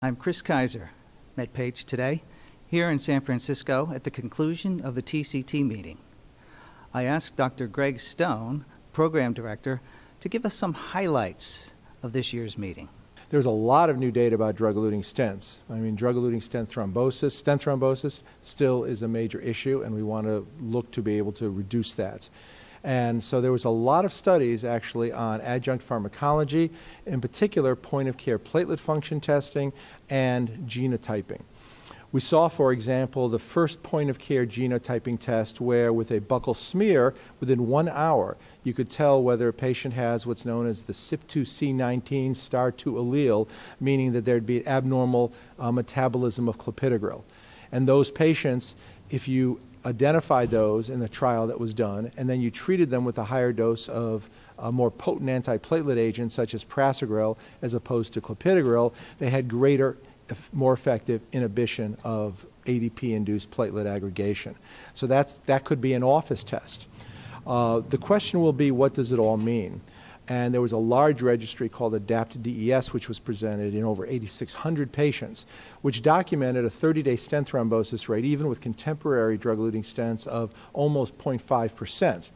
I'm Chris Kaiser, MedPage Today, here in San Francisco at the conclusion of the TCT meeting. I asked Dr. Greg Stone, Program Director, to give us some highlights of this year's meeting. There's a lot of new data about drug-eluting stents. I mean, drug-eluting stent thrombosis still is a major issue, and we want to look to be able to reduce that. And so there was a lot of studies actually on adjunct pharmacology, in particular point-of-care platelet function testing and genotyping. We saw, for example, the first point-of-care genotyping test where with a buccal smear, within 1 hour, you could tell whether a patient has what's known as the CYP2C19 star 2 allele, meaning that there'd be an abnormal metabolism of clopidogrel. And those patients, if you identified those in the trial that was done, and then you treated them with a higher dose of a more potent antiplatelet agent such as prasugrel as opposed to clopidogrel, they had greater, more effective inhibition of ADP-induced platelet aggregation. So that could be an office test. The question will be, what does it all mean? And there was a large registry called ADAPT-DES, which was presented in over 8,600 patients, which documented a 30-day stent thrombosis rate, even with contemporary drug-eluting stents, of almost 0.5%.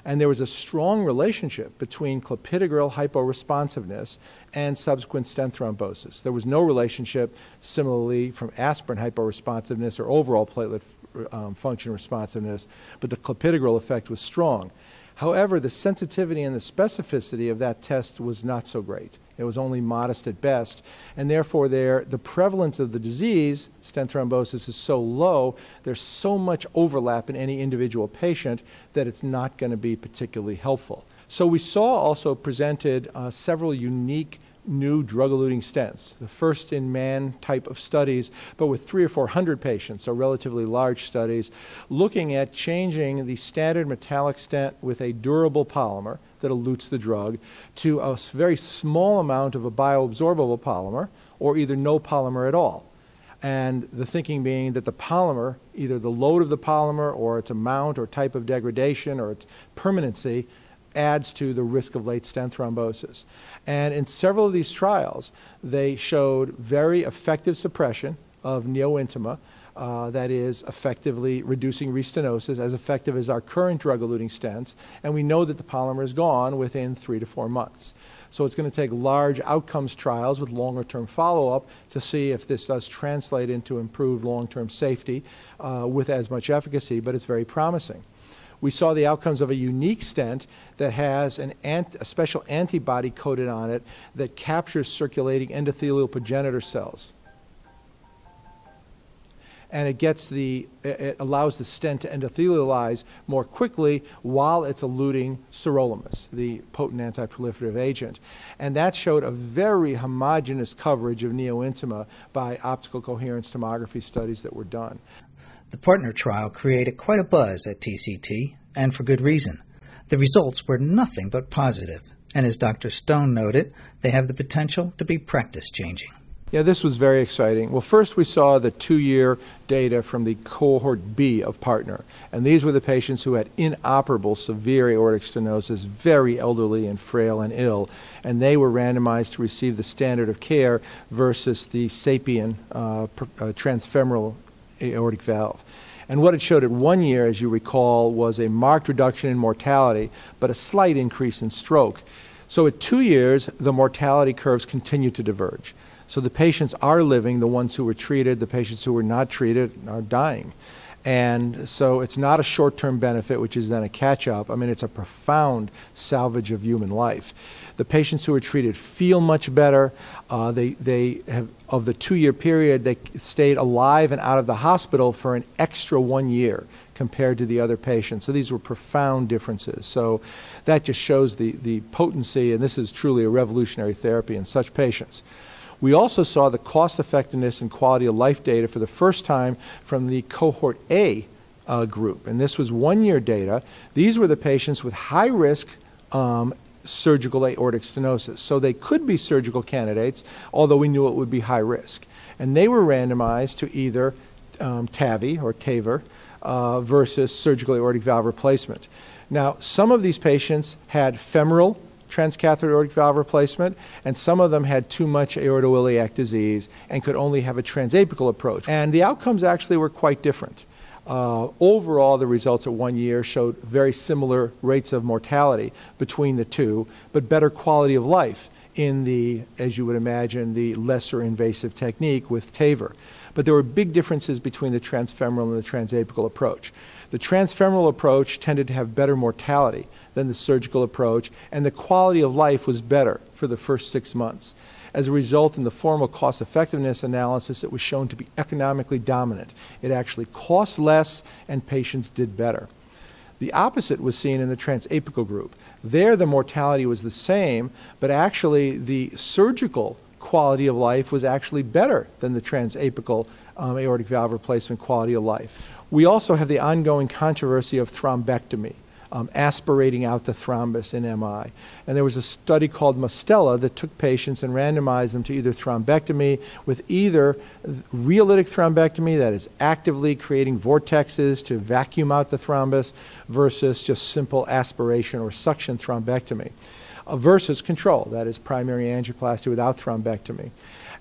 And there was a strong relationship between clopidogrel hyporesponsiveness and subsequent stent thrombosis. There was no relationship, similarly, from aspirin hyporesponsiveness or overall platelet function responsiveness, but the clopidogrel effect was strong. However, the sensitivity and the specificity of that test was not so great. It was only modest at best, and therefore the prevalence of the disease, stent thrombosis, is so low, there's so much overlap in any individual patient that it's not going to be particularly helpful. So we saw also presented several unique new drug-eluting stents, the first in man type of studies, but with 300 or 400 patients, so relatively large studies, looking at changing the standard metallic stent with a durable polymer that elutes the drug to a very small amount of a bioabsorbable polymer, or either no polymer at all. And the thinking being that the polymer, either the load of the polymer or its amount or type of degradation or its permanency, adds to the risk of late stent thrombosis. And in several of these trials, they showed very effective suppression of neointima, that is effectively reducing restenosis, as effective as our current drug-eluting stents, and we know that the polymer is gone within 3 to 4 months. So it's going to take large outcomes trials with longer-term follow-up to see if this does translate into improved long-term safety with as much efficacy, but it's very promising. We saw the outcomes of a unique stent that has a special antibody coated on it that captures circulating endothelial progenitor cells. And it allows the stent to endothelialize more quickly while it's eluting sirolimus, the potent antiproliferative agent. And that showed a very homogeneous coverage of neointima by optical coherence tomography studies that were done. The partner trial created quite a buzz at TCT, and for good reason. The results were nothing but positive, and as Dr. Stone noted, they have the potential to be practice-changing. Yeah, this was very exciting. Well, first we saw the 2-year data from the cohort B of partner, and these were the patients who had inoperable severe aortic stenosis, very elderly and frail and ill, and they were randomized to receive the standard of care versus the SAPIEN transfemoral aortic valve. And what it showed at 1 year, as you recall, was a marked reduction in mortality, but a slight increase in stroke. So at 2 years, the mortality curves continue to diverge. So the patients are living, the ones who were treated, the patients who were not treated are dying. And so it's not a short-term benefit, which is then a catch-up. I mean, it's a profound salvage of human life. The patients who were treated feel much better. They have, of the 2-year period, they stayed alive and out of the hospital for an extra 1 year compared to the other patients. So these were profound differences. So that just shows the potency, and this is truly a revolutionary therapy in such patients. We also saw the cost effectiveness and quality of life data for the first time from the cohort A group, and this was 1 year data. These were the patients with high risk surgical aortic stenosis. So they could be surgical candidates, although we knew it would be high risk. And they were randomized to either TAVI or TAVR versus surgical aortic valve replacement. Now, some of these patients had femoral transcatheter aortic valve replacement, and some of them had too much aortoiliac disease and could only have a transapical approach. And the outcomes actually were quite different. Overall, the results at 1 year showed very similar rates of mortality between the two, but better quality of life in the, as you would imagine, the lesser invasive technique with TAVR. But there were big differences between the transfemoral and the transapical approach. The transfemoral approach tended to have better mortality than the surgical approach, and the quality of life was better for the first 6 months. As a result, in the formal cost-effectiveness analysis, it was shown to be economically dominant. It actually cost less, and patients did better. The opposite was seen in the transapical group. There, the mortality was the same, but actually the surgical quality of life was actually better than the transapical aortic valve replacement quality of life. We also have the ongoing controversy of thrombectomy, aspirating out the thrombus in MI. And there was a study called Mostella that took patients and randomized them to either thrombectomy with either rheolytic thrombectomy, that is actively creating vortexes to vacuum out the thrombus, versus just simple aspiration or suction thrombectomy, versus control, that is primary angioplasty without thrombectomy.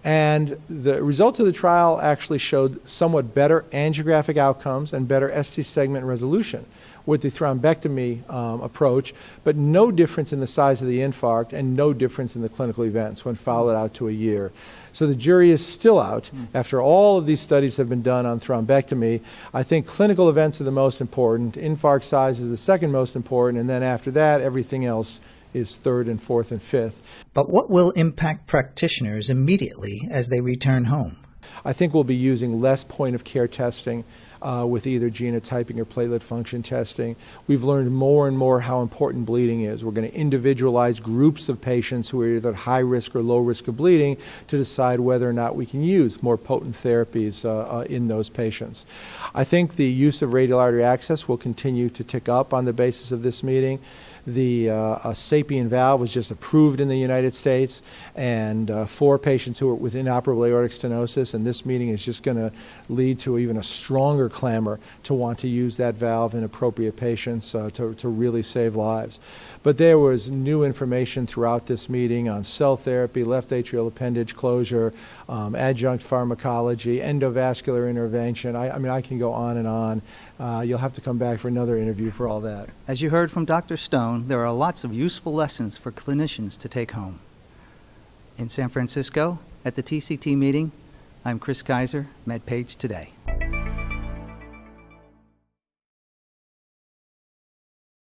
And the results of the trial actually showed somewhat better angiographic outcomes and better ST segment resolution with the thrombectomy approach, but no difference in the size of the infarct and no difference in the clinical events when followed out to a year. So the jury is still out. After all of these studies have been done on thrombectomy, I think clinical events are the most important, infarct size is the second most important, and then after that, everything else is third and fourth and fifth. But what will impact practitioners immediately as they return home? I think we'll be using less point-of-care testing with either genotyping or platelet function testing. We've learned more and more how important bleeding is. We're going to individualize groups of patients who are either at high risk or low risk of bleeding to decide whether or not we can use more potent therapies in those patients. I think the use of radial artery access will continue to tick up on the basis of this meeting. The SAPIEN valve was just approved in the United States, and for patients who are with inoperable aortic stenosis, and this meeting is just going to lead to even a stronger clamor to want to use that valve in appropriate patients to really save lives. But there was new information throughout this meeting on cell therapy, left atrial appendage closure, adjunct pharmacology, endovascular intervention. I mean, I can go on and on. You'll have to come back for another interview for all that. As you heard from Dr. Stone, there are lots of useful lessons for clinicians to take home. In San Francisco, at the TCT meeting, I'm Chris Kaiser, MedPage Today.